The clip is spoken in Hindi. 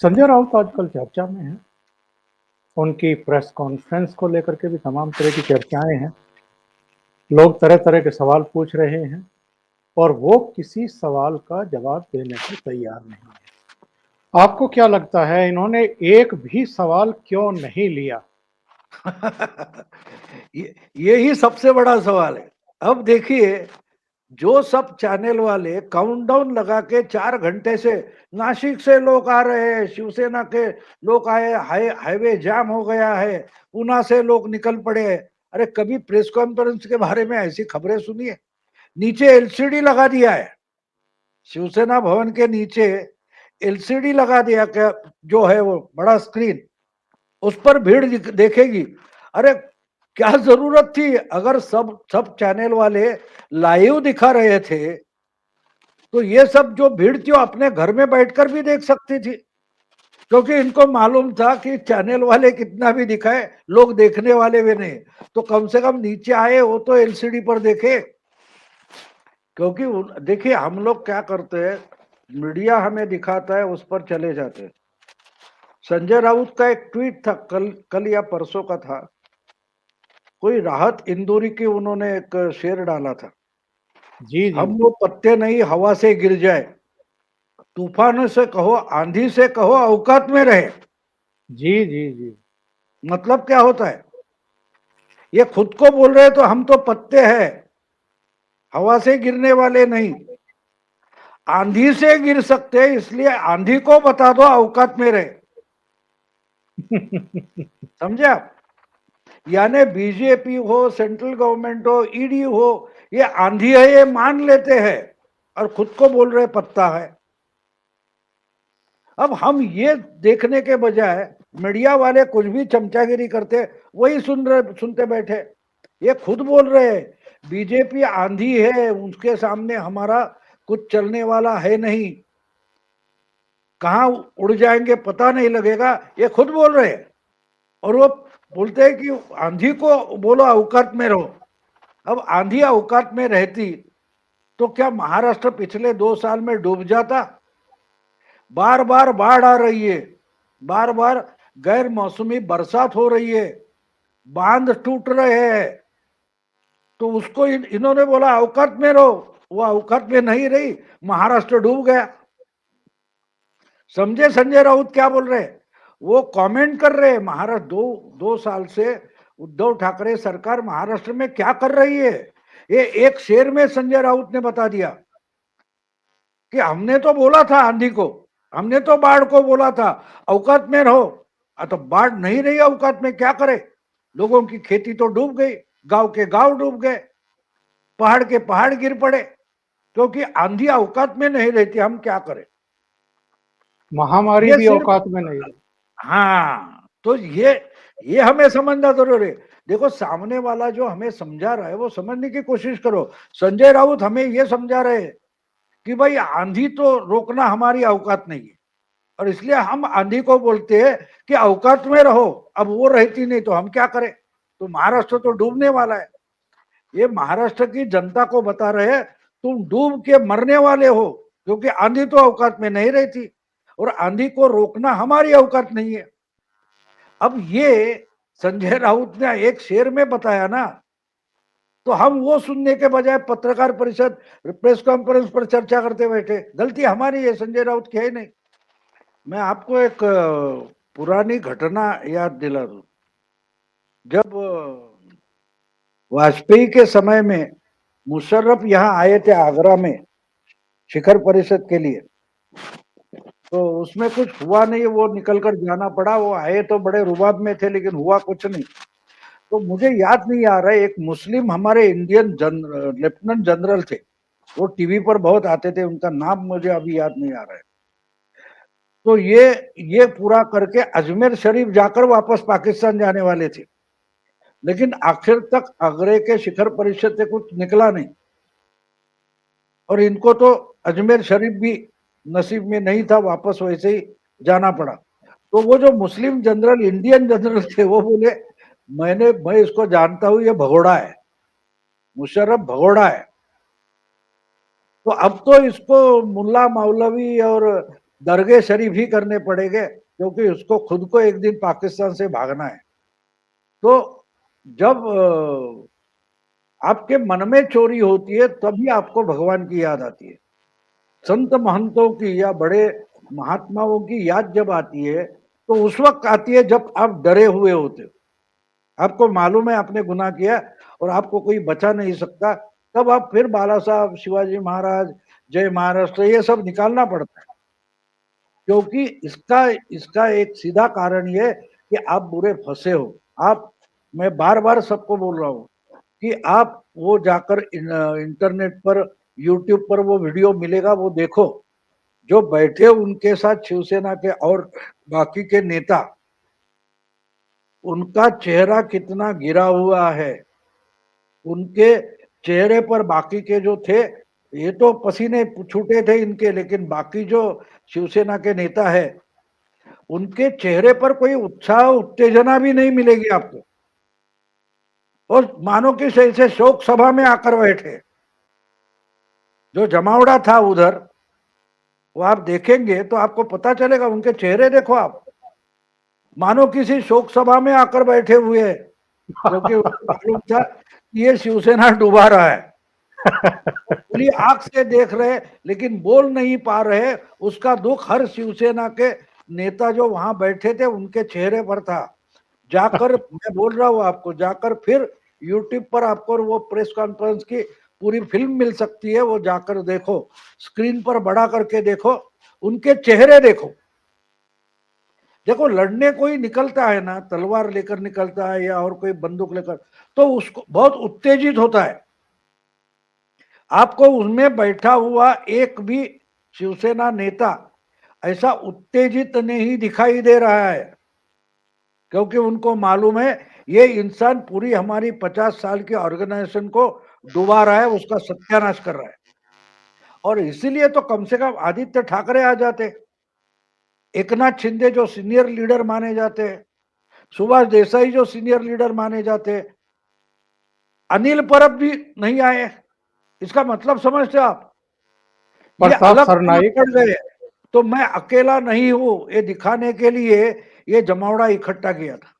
संजय राउत आजकल चर्चा में हैं। उनकी प्रेस कॉन्फ्रेंस को लेकर के भी तमाम तरह की चर्चाएं हैं। लोग तरह-तरह के सवाल पूछ रहे हैं और वो किसी सवाल का जवाब देने को तैयार नहीं है। आपको क्या लगता है इन्होंने एक भी सवाल क्यों नहीं लिया? यही सबसे बड़ा सवाल है। अब देखिए, जो सब चैनल वाले काउंटडाउन लगा के 4 घंटे से नासिक से लोग आ रहे हैं, शिवसेना के लोग आए, हाईवे जाम हो गया है, पुणे से लोग निकल पड़े हैं। अरे कभी प्रेस कॉन्फ्रेंस के बारे में ऐसी खबरें सुनी है? नीचे एलसीडी लगा दिया है, शिवसेना भवन के नीचे एलसीडी लगा दिया, क्या जो है वो बड़ा स्क्रीन, उस पर भीड़ देखेगी। अरे क्या जरूरत थी? अगर सब सब चैनल वाले लाइव दिखा रहे थे तो ये सब जो भीड़ थी अपने घर में बैठकर भी देख सकती थी, क्योंकि इनको मालूम था कि चैनल वाले कितना भी दिखाए लोग देखने वाले भी नहीं, तो कम से कम नीचे आए वो तो एलसीडी पर देखे। क्योंकि देखिए, हम लोग क्या करते हैं, मीडिया हमें दिखाता है उस पर चले जाते हैं। संजय राउत का एक ट्वीट था, कल या परसों का था, कोई राहत इंदौरी की उन्होंने एक शेर डाला था, जी, जी। हम वो पत्ते नहीं हवा से गिर जाए, तूफान से कहो आंधी से कहो औकात में रहे। जी, जी, जी। मतलब क्या होता है? ये खुद को बोल रहे तो हम तो पत्ते हैं, हवा से गिरने वाले नहीं, आंधी से गिर सकते हैं, इसलिए आंधी को बता दो औकात में रहे। समझे आप? यानी बीजेपी हो, सेंट्रल गवर्नमेंट हो, ईडी हो, ये आंधी है ये मान लेते हैं और खुद को बोल रहे पत्ता है। अब हम ये देखने के बजाय मीडिया वाले कुछ भी चमचागिरी करते वही सुनते बैठे। ये खुद बोल रहे हैं बीजेपी आंधी है, उसके सामने हमारा कुछ चलने वाला है नहीं, कहां उड़ जाएंगे पता नहीं लगेगा, ये खुद बोल रहे हैं। और वो बोलते हैं कि आंधी को बोलो औकात में रहो। अब आंधी औकात में रहती तो क्या महाराष्ट्र पिछले 2 साल में डूब जाता? बार बार बाढ़ आ रही है, बार बार गैर मौसमी बरसात हो रही है, बांध टूट रहे हैं, तो उसको इन्होंने बोला औकात में रहो, वो औकात में नहीं रही, महाराष्ट्र डूब गया। समझे संजय राउत क्या बोल रहे हैं? वो कमेंट कर रहे हैं महाराष्ट्र दो साल से उद्धव ठाकरे सरकार महाराष्ट्र में क्या कर रही है। ये एक शेर में संजय राउत ने बता दिया कि हमने तो बोला था आंधी को, हमने तो बाढ़ को बोला था औकात में रहो। तो बाढ़ नहीं रही औकात में, क्या करे? लोगों की खेती तो डूब गई, गांव के गांव डूब गए, पहाड़ के पहाड़ गिर पड़े, क्योंकि आंधी औकात में नहीं रहती, हम क्या करें? महामारी ये भी सिर्फ, औकात में नहीं रही। हाँ, तो ये हमें समझना जरूर है। देखो, सामने वाला जो हमें समझा रहा है वो समझने की कोशिश करो। संजय राउत हमें ये समझा रहे हैं कि भाई आंधी तो रोकना हमारी औकात नहीं है, और इसलिए हम आंधी को बोलते हैं कि औकात में रहो। अब वो रहती नहीं तो हम क्या करें? तो महाराष्ट्र तो डूबने वाला है। ये महाराष्ट्र की जनता को बता रहे हैं तुम डूब के मरने वाले हो, क्योंकि आंधी तो औकात में नहीं रहती और आंधी को रोकना हमारी औकात नहीं है। अब ये संजय राउत ने एक शेर में बताया ना, तो हम वो सुनने के बजाय पत्रकार परिषद, प्रेस कॉन्फ्रेंस पर चर्चा करते बैठे। गलती हमारी है, संजय राउत की है नहीं। मैं आपको एक पुरानी घटना याद दिला दूं। जब वाजपेयी के समय में मुशर्रफ यहाँ आए थे आगरा में शिखर परिषद के लिए, तो उसमें कुछ हुआ नहीं, वो निकल कर जाना पड़ा। वो आए तो बड़े रुबाब में थे लेकिन हुआ कुछ नहीं। तो मुझे याद नहीं आ रहा है, एक मुस्लिम हमारे इंडियन लेफ्टिनेंट जनरल थे, वो टीवी पर बहुत आते थे, उनका नाम मुझे अभी याद नहीं आ रहा है। तो ये पूरा करके अजमेर शरीफ जाकर वापस पाकिस्तान जाने वाले थे, लेकिन आखिर तक आगरे के शिखर परिषद से कुछ निकला नहीं, और इनको तो अजमेर शरीफ भी नसीब में नहीं था, वापस वैसे ही जाना पड़ा। तो वो जो मुस्लिम जनरल, इंडियन जनरल थे, वो बोले मैं इसको जानता हूं, ये भगोड़ा है, मुशर्रफ भगोड़ा है। तो अब तो इसको मुल्ला मौलवी और दरगे शरीफ ही करने पड़ेंगे, क्योंकि उसको खुद को एक दिन पाकिस्तान से भागना है। तो जब आपके मन में चोरी होती है तभी आपको भगवान की याद आती है। संत महंतों की या बड़े महात्माओं की याद जब आती है तो उस वक्त आती है जब आप डरे हुए होते हो, आपको मालूम है आपने गुनाह किया और आपको कोई बचा नहीं सकता, तब आप फिर बाला साहब, शिवाजी महाराज, जय महाराष्ट्र, ये सब निकालना पड़ता है। क्योंकि इसका इसका एक सीधा कारण ये है कि आप बुरे फंसे हो। आप, मैं बार बार सबको बोल रहा हूँ कि आप वो जाकर इंटरनेट पर, यूट्यूब पर वो वीडियो मिलेगा, वो देखो। जो बैठे उनके साथ शिवसेना के और बाकी के नेता, उनका चेहरा कितना गिरा हुआ है, उनके चेहरे पर बाकी के जो थे, ये तो पसीने छूटे थे इनके, लेकिन बाकी जो शिवसेना के नेता है उनके चेहरे पर कोई उत्साह, उत्तेजना भी नहीं मिलेगी आपको। और मानो कि जैसे शोक सभा में आकर बैठे। जो जमावड़ा था उधर, वो आप देखेंगे तो आपको पता चलेगा, उनके चेहरे देखो आप, मानो किसी शोक सभा में आकर बैठे हुए हैं, क्योंकि उनको मालूम था कि ये शिवसेना डुबा रहा है। खुली आंख से देख रहे लेकिन बोल नहीं पा रहे, उसका दुख हर शिवसेना के नेता जो वहां बैठे थे उनके चेहरे पर था। जाकर, मैं बोल रहा हूँ आपको, जाकर फिर यूट्यूब पर आपको वो प्रेस कॉन्फ्रेंस की पूरी फिल्म मिल सकती है, वो जाकर देखो, स्क्रीन पर बड़ा करके देखो, उनके चेहरे देखो। देखो, लड़ने कोई निकलता है ना, तलवार लेकर निकलता है या और कोई बंदूक लेकर, तो उसको बहुत उत्तेजित होता है। आपको उसमें बैठा हुआ एक भी शिवसेना नेता ऐसा उत्तेजित नहीं दिखाई दे रहा है, क्योंकि उनको मालूम है ये इंसान पूरी हमारी 50 साल की ऑर्गेनाइजेशन को डुबा रहा है, उसका सत्यानाश कर रहा है। और इसीलिए तो कम से कम आदित्य ठाकरे आ जाते, एकनाथ शिंदे जो सीनियर लीडर माने जाते हैं, सुभाष देसाई जो सीनियर लीडर माने जाते हैं, अनिल परब भी नहीं आए। इसका मतलब समझते हो आप? ये प्रताप अलग सरनाईक पड़ गए। तो मैं अकेला नहीं हूं, ये दिखाने के लिए ये जमावड़ा इकट्ठा किया था।